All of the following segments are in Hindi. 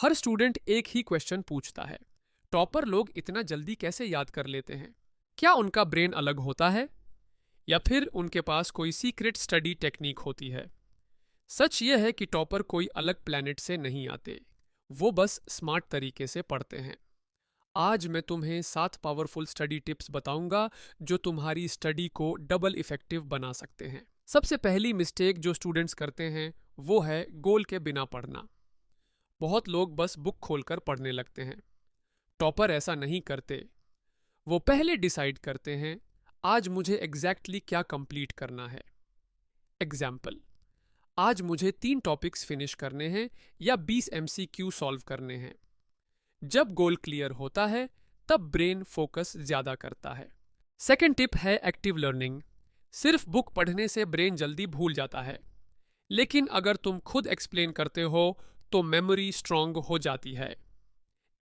हर स्टूडेंट एक ही क्वेश्चन पूछता है। टॉपर लोग इतना जल्दी कैसे याद कर लेते हैं? क्या उनका ब्रेन अलग होता है या फिर उनके पास कोई सीक्रेट स्टडी टेक्निक होती है? सच यह है कि टॉपर कोई अलग प्लैनेट से नहीं आते, वो बस स्मार्ट तरीके से पढ़ते हैं। आज मैं तुम्हें 7 पावरफुल स्टडी टिप्स बताऊंगा जो तुम्हारी स्टडी को डबल इफेक्टिव बना सकते हैं। सबसे पहली मिस्टेक जो स्टूडेंट्स करते हैं वो है गोल के बिना पढ़ना। बहुत लोग बस बुक खोलकर पढ़ने लगते हैं। टॉपर ऐसा नहीं करते। वो पहले डिसाइड करते हैं आज मुझे एग्जैक्टली क्या कंप्लीट करना है। एग्जाम्पल, आज मुझे 3 टॉपिक्स फिनिश करने हैं या 20 MCQ सॉल्व करने हैं। जब गोल क्लियर होता है तब ब्रेन फोकस ज्यादा करता है। सेकेंड टिप है एक्टिव लर्निंग। सिर्फ बुक पढ़ने से ब्रेन जल्दी भूल जाता है, लेकिन अगर तुम खुद एक्सप्लेन करते हो तो मेमोरी स्ट्रांग हो जाती है।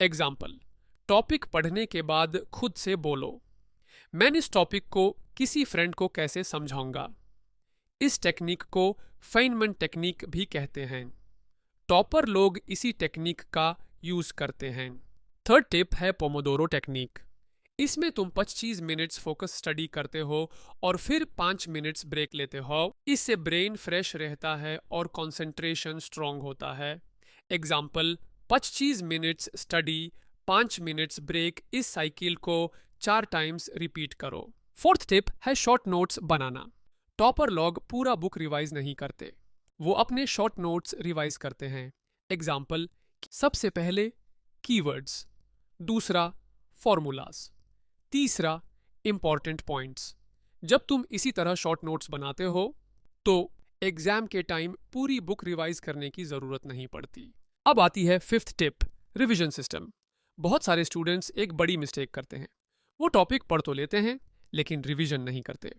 एग्जाम्पल, टॉपिक पढ़ने के बाद खुद से बोलो, मैं इस टॉपिक को किसी फ्रेंड को कैसे समझाऊंगा। इस टेक्निक को फेनमैन टेक्निक भी कहते हैं। टॉपर लोग इसी टेक्निक का यूज करते हैं। थर्ड टिप है पोमोडोरो टेक्निक। इसमें तुम 25 मिनट्स फोकस स्टडी करते हो और फिर 5 मिनट्स ब्रेक लेते हो। इससे ब्रेन फ्रेश रहता है और कंसंट्रेशन स्ट्रांग होता है। Example, 25 minutes study, 5 minutes break. इस साइकिल को 4 टाइम्स रिपीट करो। फोर्थ टिप है शॉर्ट नोट्स बनाना। टॉपर लोग पूरा बुक रिवाइज नहीं करते, वो अपने शॉर्ट नोट्स रिवाइज करते हैं। एग्जाम्पल, सबसे पहले कीवर्ड्स, दूसरा फॉर्मूलाज, तीसरा इंपॉर्टेंट पॉइंट्स। जब तुम इसी तरह शॉर्ट नोट्स बनाते हो तो एग्जाम के टाइम पूरी बुक रिवाइज करने की जरूरत नहीं पड़ती। अब आती है फिफ्थ टिप, रिवीजन सिस्टम। बहुत सारे स्टूडेंट्स एक बड़ी मिस्टेक करते हैं। वो टॉपिक पढ़ तो लेते हैं लेकिन रिवीजन नहीं करते,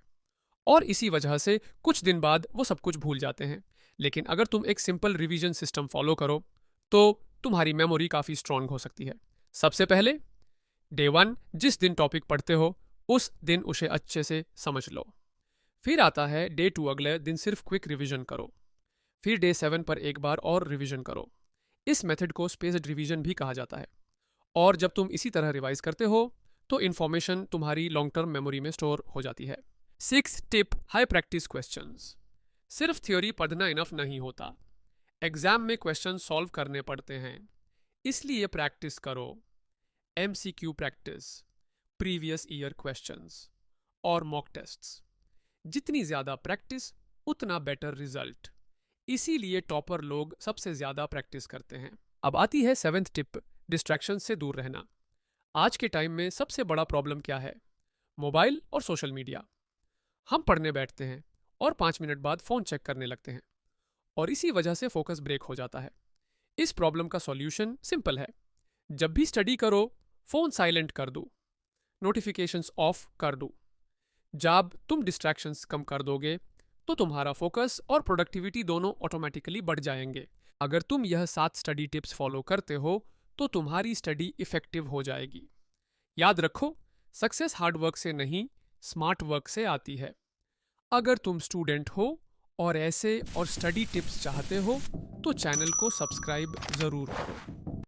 और इसी वजह से कुछ दिन बाद वो सब कुछ भूल जाते हैं। लेकिन अगर तुम एक सिंपल रिवीजन सिस्टम फॉलो करो तो तुम्हारी मेमोरी काफ़ी स्ट्रांग हो सकती है। सबसे पहले डे 1 जिस दिन टॉपिक पढ़ते हो उस दिन उसे अच्छे से समझ लो। फिर आता है डे 2, अगले दिन सिर्फ क्विक रिवीजन करो। फिर डे 7 पर एक बार और रिवीजन करो। इस मेथड को स्पेस्ड रिवीजन भी कहा जाता है। और जब तुम इसी तरह रिवाइज करते हो तो इन्फॉर्मेशन तुम्हारी लॉन्ग टर्म मेमोरी में स्टोर हो जाती है। Sixth tip, high practice questions. सिर्फ थ्योरी पढ़ना इनफ नहीं होता, एग्जाम में क्वेश्चन सॉल्व करने पड़ते हैं, इसलिए प्रैक्टिस करो। MCQ practice, previous year questions और मॉक टेस्ट्स। जितनी ज़्यादा प्रैक्टिस उतना बेटर रिजल्ट, इसीलिए टॉपर लोग सबसे ज़्यादा प्रैक्टिस करते हैं। अब आती है 7th टिप, डिस्ट्रैक्शन से दूर रहना। आज के टाइम में सबसे बड़ा प्रॉब्लम क्या है? मोबाइल और सोशल मीडिया। हम पढ़ने बैठते हैं और 5 मिनट बाद फ़ोन चेक करने लगते हैं, और इसी वजह से फोकस ब्रेक हो जाता है। इस प्रॉब्लम का सॉल्यूशन सिंपल है। जब भी स्टडी करो फ़ोन साइलेंट कर दो, नोटिफिकेशंस ऑफ कर दो। जब तुम डिस्ट्रैक्शंस कम कर दोगे तो तुम्हारा फोकस और प्रोडक्टिविटी दोनों ऑटोमेटिकली बढ़ जाएंगे। अगर तुम यह 7 स्टडी टिप्स फॉलो करते हो तो तुम्हारी स्टडी इफेक्टिव हो जाएगी। याद रखो, सक्सेस हार्ड वर्क से नहीं, स्मार्ट वर्क से आती है। अगर तुम स्टूडेंट हो और ऐसे और स्टडी टिप्स चाहते हो तो चैनल को सब्सक्राइब ज़रूर करो।